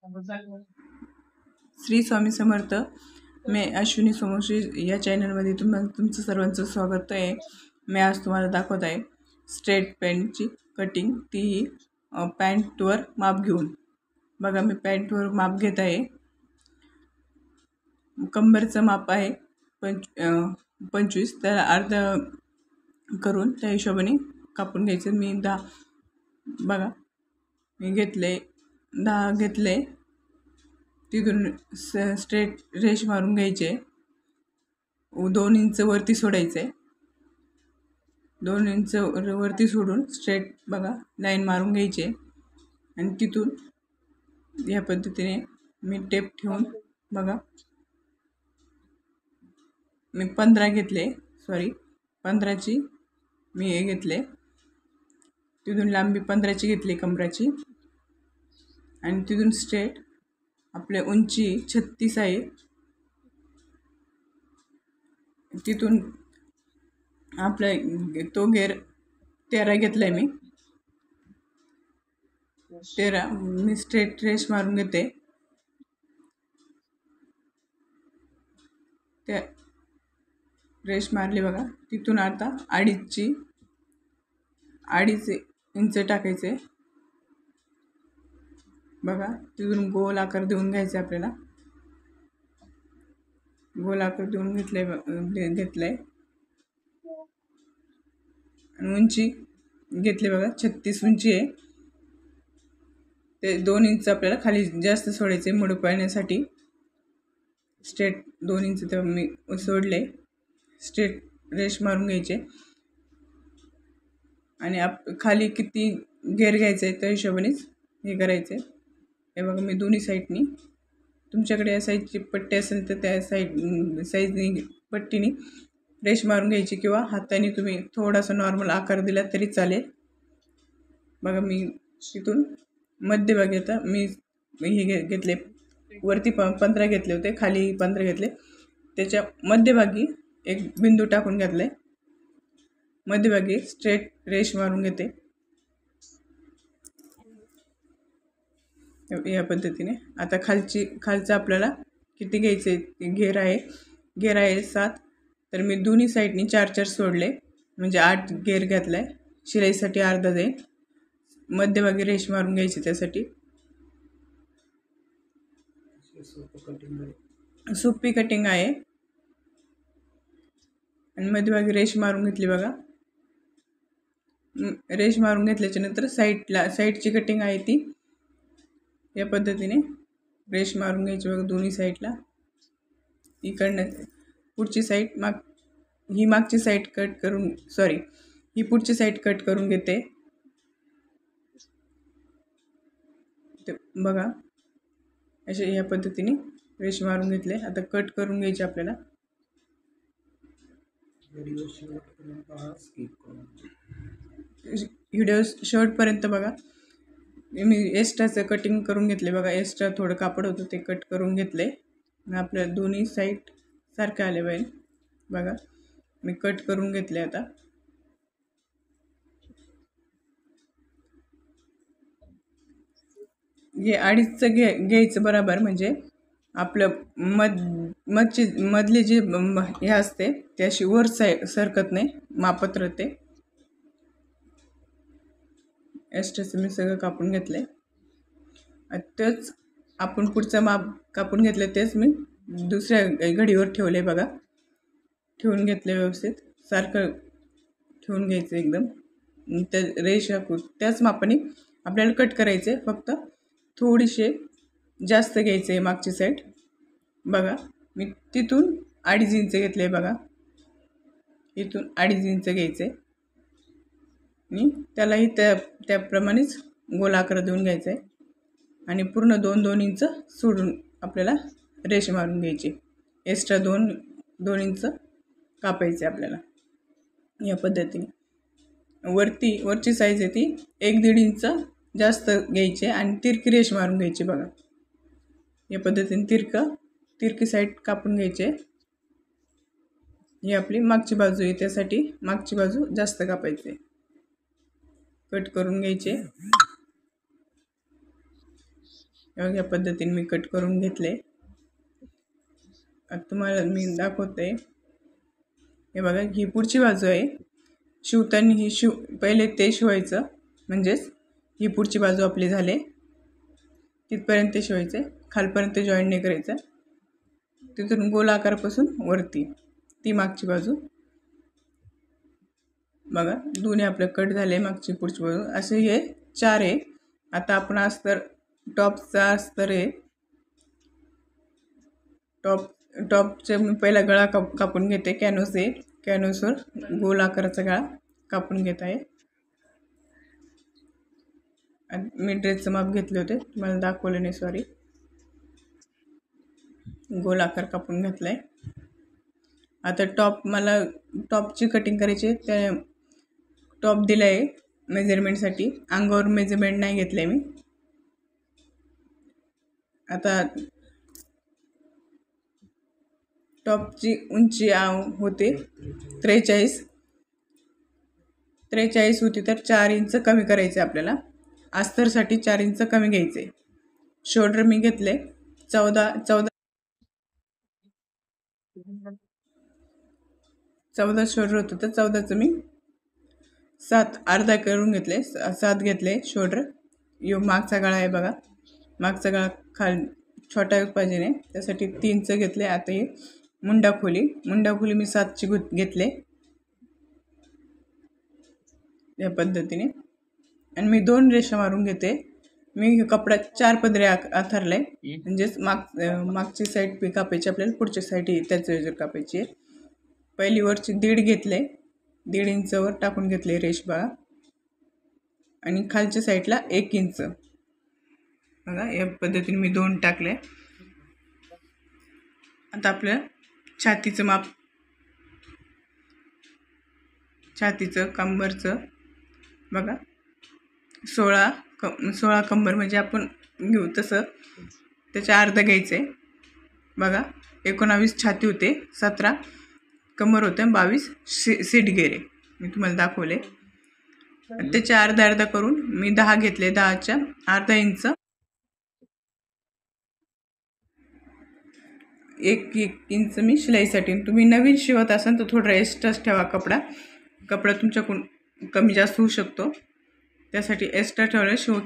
श्री स्वामी समर्थ. मी अश्विनी सोमश्री या चॅनलमध्ये तुमचं सर्वांचं स्वागत आहे. मी आज तुम्हाला दाखवत आहे स्ट्रेट पॅन्टची कटिंग, तीही पॅन्टवर माप घेऊन. बघा, मी पॅन्टवर माप घेत आहे. कंबरचं माप आहे 25, त्याला अर्धा करून त्या हिशोबाने कापून घ्यायचं. मी 10 बघा मी घेतले 10 घेतले. तिथून स्ट्रेट रेष मारून घ्यायचे. 2 इंच वरती सोडायचे. 2 इंच वरती सोडून स्ट्रेट बघा लाईन मारून घ्यायचे. आणि तिथून या पद्धतीने मी टेप ठेवून बघा मी 15 घेतले. 15ची मी हे घेतले. तिथून लांबी 15ची घेतली कंबराची. आणि तिथून स्ट्रेट आपल्या उंची 36 आहे. तिथून आपला तो घेर 13 घेतलाय. मी 13 मी स्ट्रेट रेष मारून घेते. त्या रेष मारली बघा. तिथून आता 2.5 इंच टाकायचे बघा. तिथून गोल आकार देऊन घ्यायचे आपल्याला. गोल आकार देऊन घेतलाय आणि उंची घेतली बघा 36 उंची आहे. ते 2 इंच आपल्याला खाली जास्त सोडायचे मुडू पाळण्यासाठी. स्ट्रेट 2 इंच तर मी सोडले. स्ट्रेट रेष मारून घ्यायचे आणि खाली किती घेर घ्यायचे त्या हिशोबानेच हे करायचे. हे बघा मी दोन्ही साईडनी, तुमच्याकडे या साईजची पट्टी असेल तर त्या साईजनी पट्टीने रेष मारून घ्यायची, किंवा हाताने तुम्ही थोडासा नॉर्मल आकार दिला तरी चालेल. बघा मी तिथून मध्यभागी आता मी हे घेतले. वरती 15 घेतले होते, खाली 15 घेतले. त्याच्या मध्यभागी एक बिंदू टाकून घेतलाय. मध्यभागी स्ट्रेट रेष मारून घेते या पद्धतीने. आता खालचं आपल्याला किती घ्यायचे घेर आहे 7. तर मी दोन्ही साईडनी 4 सोडले, म्हणजे 8 घेर घातलाय. शिलाईसाठी अर्धा जाईल. मध्यभागी रेष मारून घ्यायची. त्यासाठी सोपी कटिंग आहे. आणि मध्यभागी रेष मारून घेतली बघा. रेष मारून घेतल्याच्या नंतर साईडची कटिंग आहे ती या पद्धतीने रेष मारून घ्यायची बघा दोन्ही साईडला. इकडनं पुढची साईड ही मागची साईड कट करून ही पुढची साईड कट करून घेते. बघा अशा या पद्धतीने रेष मारून घेतले. आता कट करून घ्यायचे आपल्याला. व्हिडिओ शेवटपर्यंत बघा. मी एक्स्ट्राचं कटिंग करून घेतले बघा. एक्स्ट्रा थोडं कापड होतं ते कट करून घेतले. आपल्या दोन्ही साईड सारख्या आले पाहिजे बघा. मी कट करून घेतले. आता हे 2.5 घ्यायचं बरोबर, म्हणजे आपलं मधली जी हे असते त्याशी वर सरकत नाही, मापत राहते. एक्स्ट्राचं मी सगळं कापून घेतलंय. तेच आपण पुढचं माप कापून घेतलं तेच मी दुसऱ्या घडीवर ठेवले बघा. ठेवून घेतले व्यवस्थित. सारखं ठेवून घ्यायचं एकदम. त्या रेषा त्याच मापाने आपल्याला कट करायचे. फक्त थोडीशे जास्त घ्यायचं आहे मागची साईड बघा. मी तिथून 2.5 इंच घेतले बघा. इथून 2.5 इंच घ्यायचे आणि त्यालाही त्याप्रमाणेच गोल आकार देऊन घ्यायचा आहे. आणि पूर्ण 2-2 इंच सोडून आपल्याला रेष मारून घ्यायची. एक्स्ट्रा 2 इंच कापायचे आपल्याला या पद्धतीने. वरची साईज आहे ती 1-1.5 इंच जास्त घ्यायचे आणि तिरकी रेष मारून घ्यायची बघा. या पद्धतीने तिरकी साईड कापून घ्यायचे. ही आपली मागची बाजू आहे, त्यासाठी मागची बाजू जास्त कापायची. कट करून घ्यायचे. या पद्धतीने मी कट करून घेतले. आता तुम्हाला मी दाखवते. हे बघा, ही पुढची बाजू आहे. शिवताना ही पहिले ते शिवायचं, म्हणजेच ही पुढची बाजू आपली झाले. तिथपर्यंत शिवायचे, खालपर्यंत जॉईन नाही करायचं. तिथून गोल आकारापासून वरती ती मागची बाजू. बघा, दोन्ही आपलं कट झाले, मागची पुढची बाजू. असे हे 4 आहे. आता आपण अस्तर, टॉपचा अस्तर आहे. टॉपचे मी पहिला गळा कापून घेते. कॅनव्हास आहे, कॅनव्हासवर गोल आकाराचा गळा कापून घेत आहे. मी ड्रेसचं माप घेतले होते, तुम्हाला दाखवले नाही, सॉरी. गोल आकार कापून घेतला आहे. आता मला टॉपची कटिंग करायची. त्या टॉप दिला आहे मेजरमेंटसाठी. अंगावर मेजरमेंट नाही घेतलं आहे मी. आता टॉपची उंची होते 43 होती, तर 4 इंच कमी करायचे आपल्याला. अस्तरसाठी 4 इंच कमी घ्यायचे. शोल्डर मी घेतले 14 शोल्डर होतं, तर 14चं मी 7 अर्धा करून घेतले. 7 घेतले शोल्डर. यो मागचा गळा आहे बघा, मागचा गळा छोटा पाहिजे नाही, त्यासाठी 3 घेतले. आता हे मुंडा खोली मी 7ची घेतले या पद्धतीने. आणि मी 2 रेषा मारून घेते. मी कपडा 4 पदरे आथरलाय, म्हणजेच मागची साईड कापायची आपल्याला, पुढची साईड त्याच वेळेवर कापायची आहे. पहिली वरची 1.5 घेतले, 1.5 इंचवर टाकून घेतले रेष बघा. आणि खालच्या साईडला 1 इंच बघा, या पद्धतीने मी 2 टाकले. आता आपलं छातीचं माप, छातीचं कंबरचं बघा, 16 कंबर म्हणजे आपण घेऊ तसं त्याच्या अर्धा घ्यायचं आहे बघा. 19 छाती होते, 17 कंबर होते, 22 सीट गेरे मी तुम्हाला दाखवले. त्याच्या अर्धा करून मी 10 घेतले. 10च्या अर्धा इंच, 1 इंच मी शिलाईसाठी. तुम्ही नवीन शिवत असाल तर थोडा एक्स्ट्राच ठेवा. कपडा तुमच्याकडून कमी जास्त होऊ शकतो, त्यासाठी एक्स्ट्रा ठेवलं. शिवता